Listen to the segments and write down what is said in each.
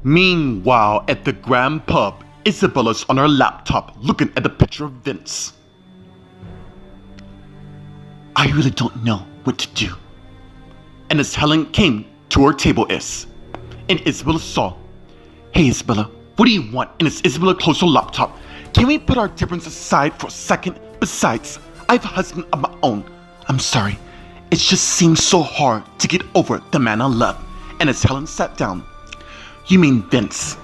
Meanwhile, at the Grand Pub, Isabella's on her laptop looking at the picture of Vince. I really don't know what to do. And as Helen came to her table and Isabella saw, "Hey Isabella, what do you want?" And as Isabella closed her laptop, "Can we put our differences aside for a second? Besides, I have a husband of my own. I'm sorry. It just seems so hard to get over the man I love." And as Helen sat down, "You mean Vince?"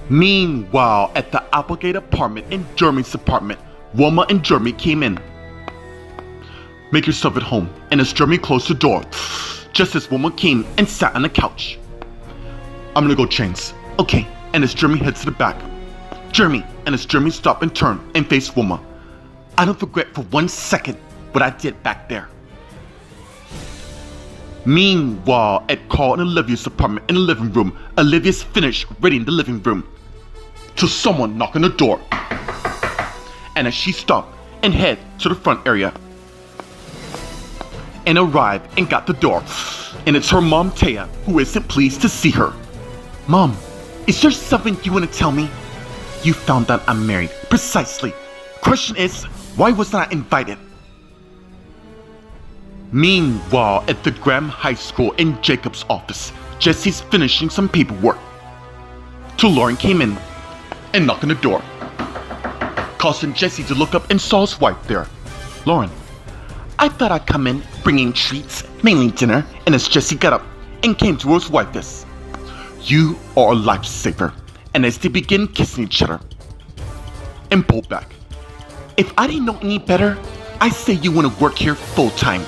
Meanwhile, at the Applegate apartment in Jeremy's apartment, Wilma and Jeremy came in. "Make yourself at home." And as Jeremy closed the door, just as Wilma came and sat on the couch, "I'm gonna go change." "Okay." And as Jeremy heads to the back, "Jeremy." And as Jeremy stopped and turned and faced Wilma, "I don't regret for 1 second what I did back there." Meanwhile, at Carl and Olivia's apartment in the living room, Olivia's finished reading the living room till someone knocked on the door. And as she stopped and head to the front area and arrived and got the door, and it's her mom Taya who isn't pleased to see her. "Mom, is there something you want to tell me?" "You found out I'm married." "Precisely. Question is, why wasn't I invited?" Meanwhile, at the Graham High School in Jacob's office, Jesse's finishing some paperwork till Lauren came in and knocked on the door, causing Jesse to look up and saw his wife there. "Lauren, I thought I'd come in bringing treats, mainly dinner." And as Jesse got up and came to his wife, "You are a lifesaver." And as they begin kissing each other and pulled back, "If I didn't know any better, I say you want to work here full time."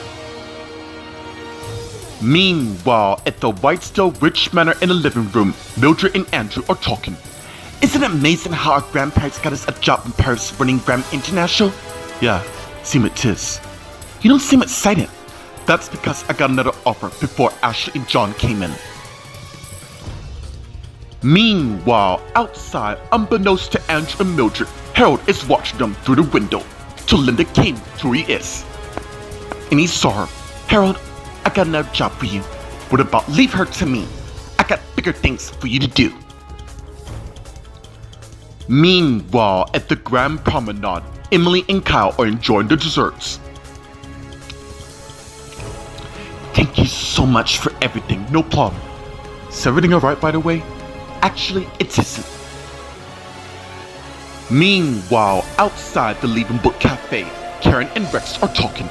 Meanwhile, at the Whitestone Rich Manor in the living room, Mildred and Andrew are talking. "Isn't it amazing how our grandparents got us a job in Paris running Graham International?" "Yeah, seem it is." "You don't seem excited." "That's because I got another offer before Ashley and John came in." Meanwhile, outside, unbeknownst to Andrew and Mildred, Harold is watching them through the window till Linda came to where he is. And he saw her. "Harold, I got another job for you." "What about? Leave her to me. I got bigger things for you to do." Meanwhile, at the Grand Promenade, Emily and Kyle are enjoying the desserts. "Thank you so much for everything." "No problem." "Is everything alright, by the way?" "Actually, it isn't." Meanwhile, outside the Leaving Book Cafe, Karen and Rex are talking.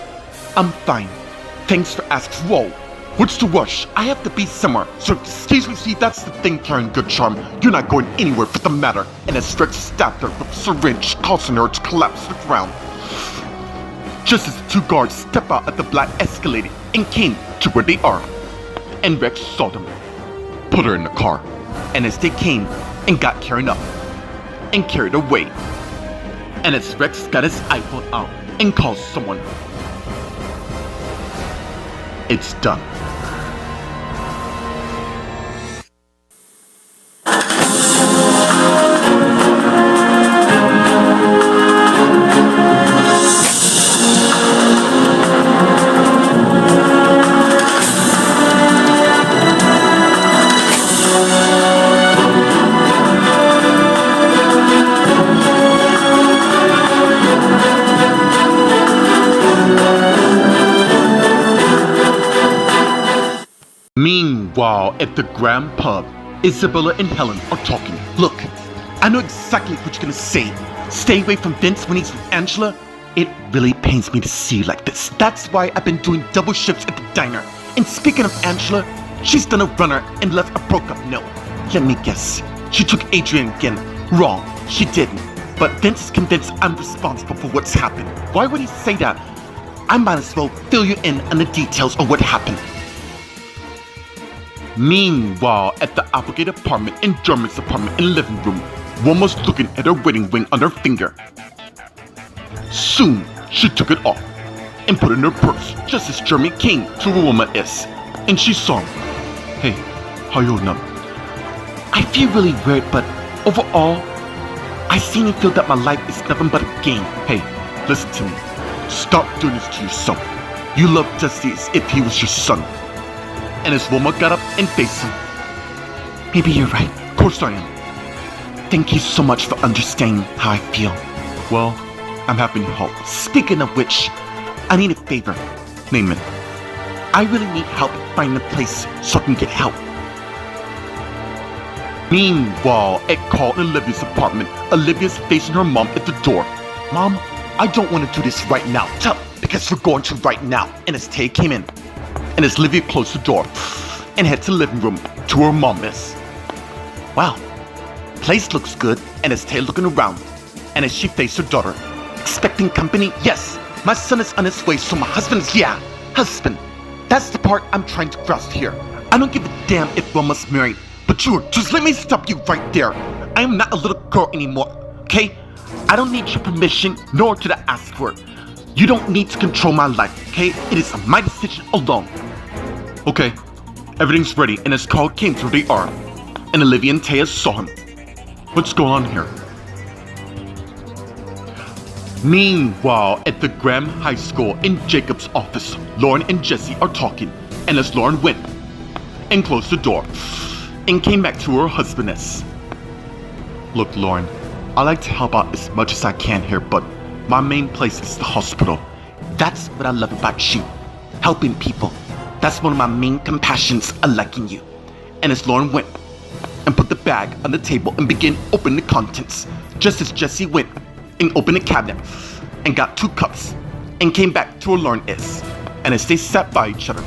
"I'm fine. Thanks for asking." "Whoa, what's the rush? I have to be somewhere. So excuse me." "See, that's the thing, Karen Goodcharm. You're not going anywhere for the matter." And as Rex stabbed her with a syringe, causing her to collapse to the ground. Just as the two guards step out at the black escalator and came to where they are, and Rex saw them, put her in the car. And as they came and got Karen up and carried away, and as Rex got his iPhone out and called someone, it's done. Meanwhile, at the Grand Pub, Isabella and Helen are talking. "Look, I know exactly what you're gonna say. Stay away from Vince when he's with Angela. It really pains me to see you like this. That's why I've been doing double shifts at the diner. And speaking of Angela, she's done a runner and left a broke-up note. Let me guess, she took Adrian again. Wrong, she didn't. But Vince is convinced I'm responsible for what's happened. Why would he say that? I might as well fill you in on the details of what happened." Meanwhile, at the Applegate apartment in Jeremy's apartment in the living room, Wilma's looking at her wedding ring on her finger. Soon, she took it off and put it in her purse just as Jeremy came to where Wilma is, and she saw him. "Hey, how you holding up?" "I feel really weird, but overall, I seem to feel that my life is nothing but a game." "Hey, listen to me. Stop doing this to yourself. You love Jesse as if he was your son." And as Wilma got up and faced him, Maybe you're right. Of course I am. Thank you so much for understanding how I feel. Well, I'm happy to help. Speaking of which, I need a favor. Name it. I really need help finding a place so I can get help. Meanwhile, at Carl and Olivia's apartment, Olivia's facing her mom at the door. Mom, I don't want to do this right now. Tell because we're going to right now. And as Tay came in, and as Olivia closed the door and head to the living room to where her mom is. Wow, place looks good. And as Tay looking around, and as she faced her daughter, expecting company. Yes, my son is on his way, so my husband's husband. That's the part I'm trying to grasp here. I don't give a damn if Wilma's married, but just let me stop you right there. I am not a little girl anymore, okay? I don't need your permission, nor did I ask for it. You don't need to control my life, okay? It is my decision alone. Okay, everything's ready, and as Carl came through the arm, and Olivia and Taya saw him. What's going on here? Meanwhile, at the Graham High School in Jacob's office, Lauren and Jesse are talking, and as Lauren went and closed the door and came back to her husbandess. Look, Lauren, I like to help out as much as I can here, but my main place is the hospital. That's what I love about you, helping people. That's one of my main compassions I like in you. And as Lauren went and put the bag on the table and began opening the contents, just as Jesse went and opened a cabinet and got 2 cups and came back to where Lauren is. And as they sat by each other,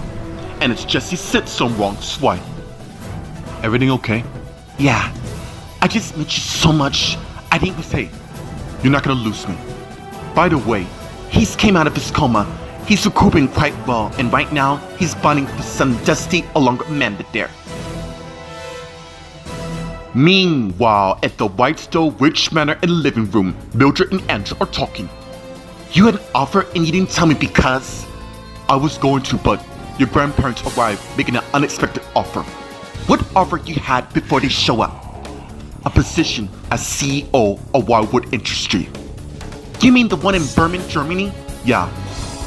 and as Jesse said some wrong swine. Everything okay? Yeah, I just miss you so much. I think we say, you're not gonna lose me. By the way, he's came out of his coma. He's recuperating quite well, and right now, he's bonding with his son Dusty along with Amanda there. Meanwhile, at the Whitestone Ridge Manor in the living room, Mildred and Andrew are talking. You had an offer and you didn't tell me because... I was going to, but your grandparents arrived making an unexpected offer. What offer you had before they show up? A position as CEO of Wildwood Industry. You mean the one in Bremen, Germany? Yeah.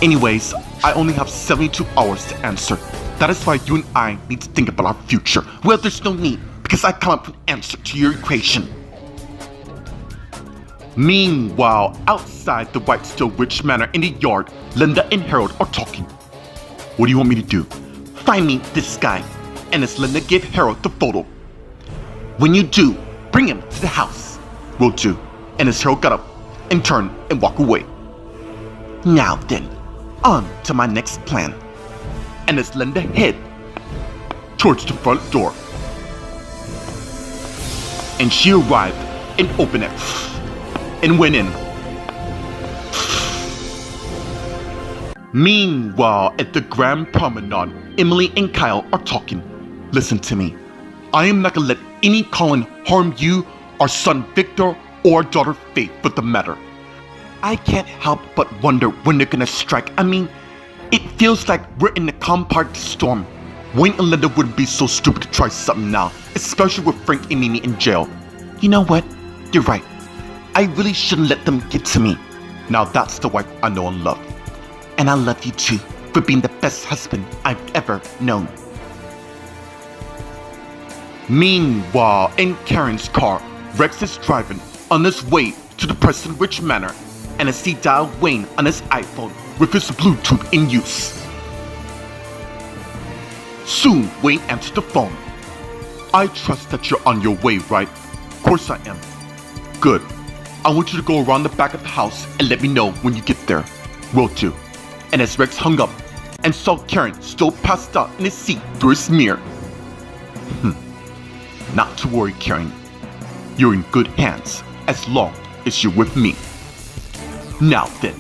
Anyways, I only have 72 hours to answer. That is why you and I need to think about our future. Well, there's no need, because I come up with an answer to your equation. Meanwhile, outside the Whitestone Ridge Manor in the yard, Linda and Harold are talking. What do you want me to do? Find me this guy. And as Linda gave Harold the photo. When you do, bring him to the house. Will do. And as Harold got up and turned and walked away. Now then, on to my next plan. And as Linda head towards the front door. And she arrived and opened it and went in. Meanwhile, at the Grand Promenade, Emily and Kyle are talking. Listen to me. I am not gonna let any Colin harm you, our son Victor, or daughter Faith for the matter. I can't help but wonder when they're gonna strike. I mean, it feels like we're in the calm part of the storm. Wayne and Linda wouldn't be so stupid to try something now, especially with Frank and Mimi in jail. You know what? You're right. I really shouldn't let them get to me. Now that's the wife I know and love. And I love you too, for being the best husband I've ever known. Meanwhile, in Karen's car, Rex is driving on his way to the Preston Ridge Manor, and as he dialed Wayne on his iPhone with his Bluetooth in use. Soon, Wayne answered the phone. I trust that you're on your way, right? Of course I am. Good. I want you to go around the back of the house and let me know when you get there. Will do. And as Rex hung up and saw Karen still passed out in his seat through his mirror. Not to worry, Karen. You're in good hands as long as you're with me. Now then,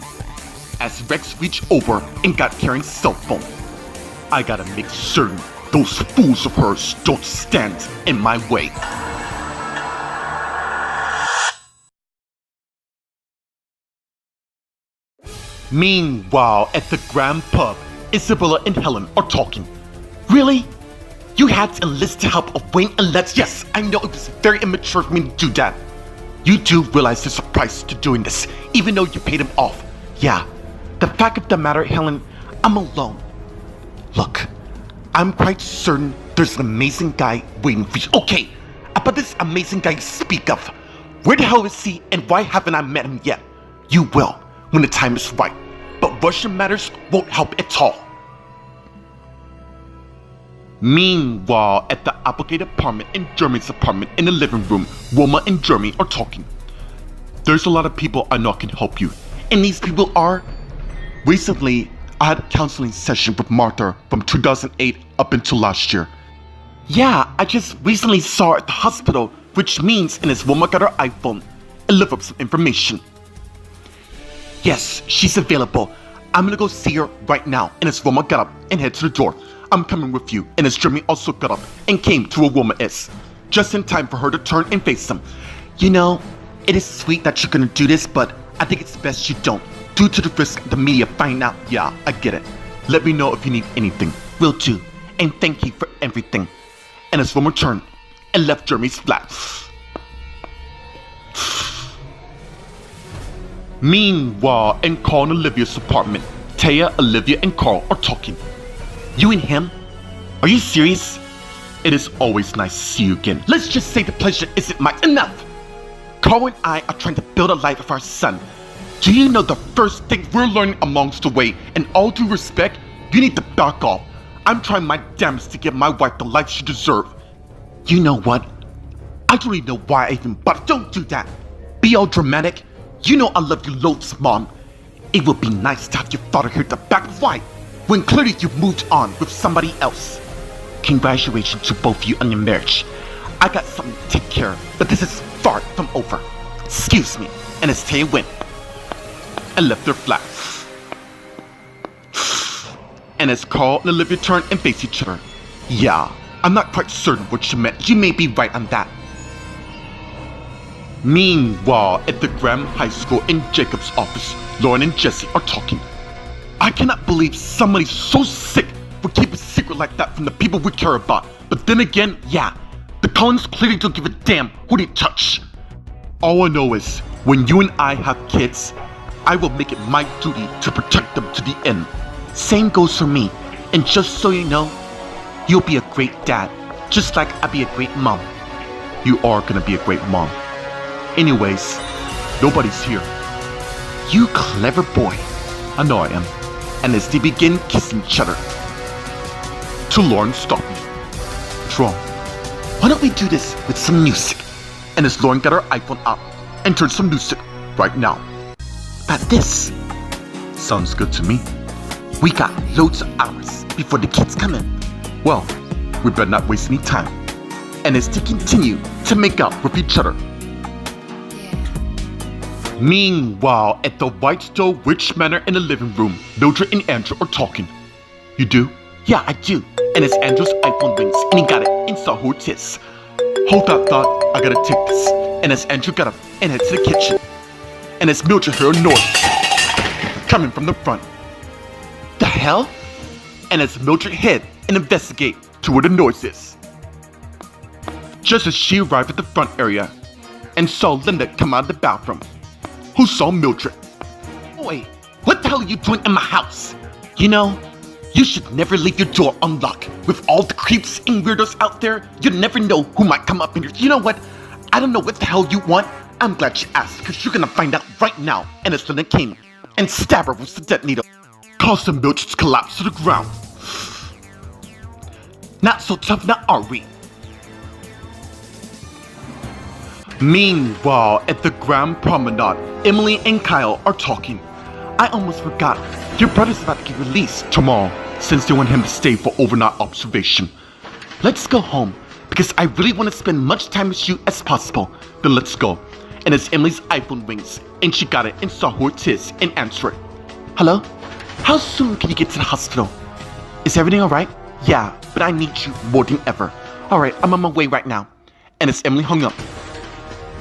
as Rex reached over and got Karen's cell phone, I gotta make certain those fools of hers don't stand in my way. Meanwhile, at the Grand Pub, Isabella and Helen are talking. Really? You had to enlist the help of Wayne and Lex? Yes, I know it was very immature of me to do that. You do realize there's a price to doing this, even though you paid him off. Yeah, the fact of the matter, Helen, I'm alone. Look, I'm quite certain there's an amazing guy waiting for you. Okay, about this amazing guy you speak of. Where the hell is he and why haven't I met him yet? You will, when the time is right. But Russian matters won't help at all. Meanwhile, at the Applegate apartment and Jeremy's apartment in the living room, Wilma and Jeremy are talking. There's a lot of people I know can help you. And these people are... Recently, I had a counseling session with Martha from 2008 up until last year. Yeah, I just recently saw her at the hospital, which means, and as Wilma got her iPhone, it looked up some information. Yes, she's available. I'm gonna go see her right now. And as Wilma got up and head to the door, I'm coming with you. And as Jeremy also got up and came to where Wilma is, just in time for her to turn and face him. You know, it is sweet that you're gonna do this, but I think it's best you don't, due to the risk of the media finding out. Yeah, I get it. Let me know if you need anything. Will do. And thank you for everything. And as Wilma turned and left Jeremy's flat. Meanwhile, in Carl and Olivia's apartment, Taya, Olivia, and Carl are talking. You and him? Are you serious? It is always nice to see you again. Let's just say the pleasure isn't mine. Enough! Carl and I are trying to build a life of our son. Do you know the first thing we're learning along the way? And all due respect, you need to back off. I'm trying my damnedest to give my wife the life she deserves. You know what? I don't even know why I even but don't do that. Be all dramatic. You know I love you loads, Mom. It would be nice to have your father here to back. Why? When clearly you've moved on with somebody else. Congratulations to both of you on your marriage. I got something to take care of, but this is far from over. Excuse me. And as Taya went and left their flat. And as Carl and Olivia turned and faced each other. Yeah, I'm not quite certain what she meant. You may be right on that. Meanwhile, at the Graham High School in Jacob's office, Lauren and Jesse are talking. I cannot believe somebody so sick would keep a secret like that from the people we care about. But then again, yeah, the Collins clearly don't give a damn who they touch. All I know is, when you and I have kids, I will make it my duty to protect them to the end. Same goes for me, and just so you know, you'll be a great dad, just like I'll be a great mom. You are gonna be a great mom. Anyways, nobody's here. You clever boy. I know I am. And as they begin kissing each other, to Lauren, stop me. What's wrong? Why don't we do this with some music? And as Lauren got her iPhone out and turned some music right now. But this sounds good to me. We got loads of hours before the kids come in. Well, we better not waste any time. And as they continue to make out with each other. Meanwhile, at the Whitestone Witch Manor in the living room, Mildred and Andrew are talking. You do? Yeah, I do. And it's Andrew's iPhone rings, and he got it and saw who it is. Hold that thought, I gotta take this. And as Andrew got up and head to the kitchen, and as Mildred heard a noise coming from the front. The hell? And as Mildred head and investigate to where the noise is. Just as she arrived at the front area and saw Linda come out of the bathroom, who saw Mildred. Boy, what the hell are you doing in my house? You know, you should never leave your door unlocked. With all the creeps and weirdos out there, you never know who might come up in here. You know what? I don't know what the hell you want. I'm glad you asked, because you're gonna find out right now. And as Linda came and stabbed her with the detonator, causing Mildred to collapse to the ground. Not so tough now, are we? Meanwhile, at the Grand Promenade, Emily and Kyle are talking. I almost forgot. Your brother's about to get released tomorrow, since they want him to stay for overnight observation. Let's go home, because I really want to spend much time with you as possible. Then let's go. And as Emily's iPhone rings, and she got it and saw who it is and answered it. Hello? How soon can you get to the hospital? Is everything alright? Yeah, but I need you more than ever. Alright, I'm on my way right now. And as Emily hung up,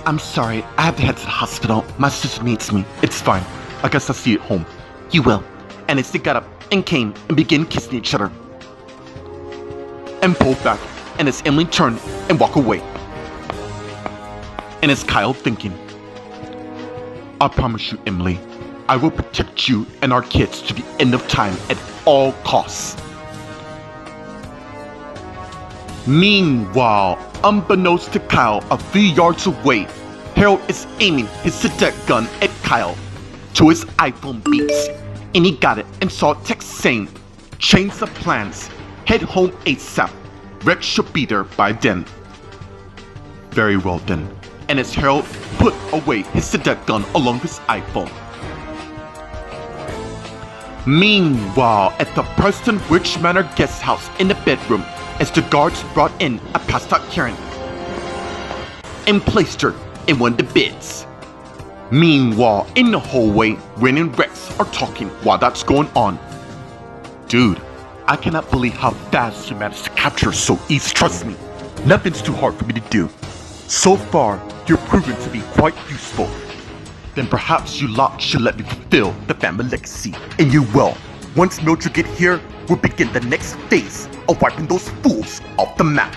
I'm sorry, I have to head to the hospital. My sister needs me. It's fine. I guess I'll see you at home. You will. And as they got up and came and began kissing each other. And pulled back. And as Emily turned and walked away. And as Kyle thinking, I promise you, Emily, I will protect you and our kids to the end of time at all costs. Meanwhile, unbeknownst to Kyle, a few yards away, Harold is aiming his cadet gun at Kyle. To his iPhone beeps, and he got it and saw a text saying, "Change the plans, head home ASAP. Rex should be there by then." Very well then. And as Harold put away his cadet gun along with his iPhone. Meanwhile, at the Preston Rich Manor guest house in the bedroom, as the guards brought in a passed out Karen and placed her in one of the beds. Meanwhile, in the hallway, Ren and Rex are talking while that's going on. Dude, I cannot believe how fast you managed to capture her so easy. Trust me, nothing's too hard for me to do. So far, you're proven to be quite useful. Then perhaps you lot should let me fulfill the family legacy. And you will. Once Mildred get here, we'll begin the next phase of wiping those fools off the map.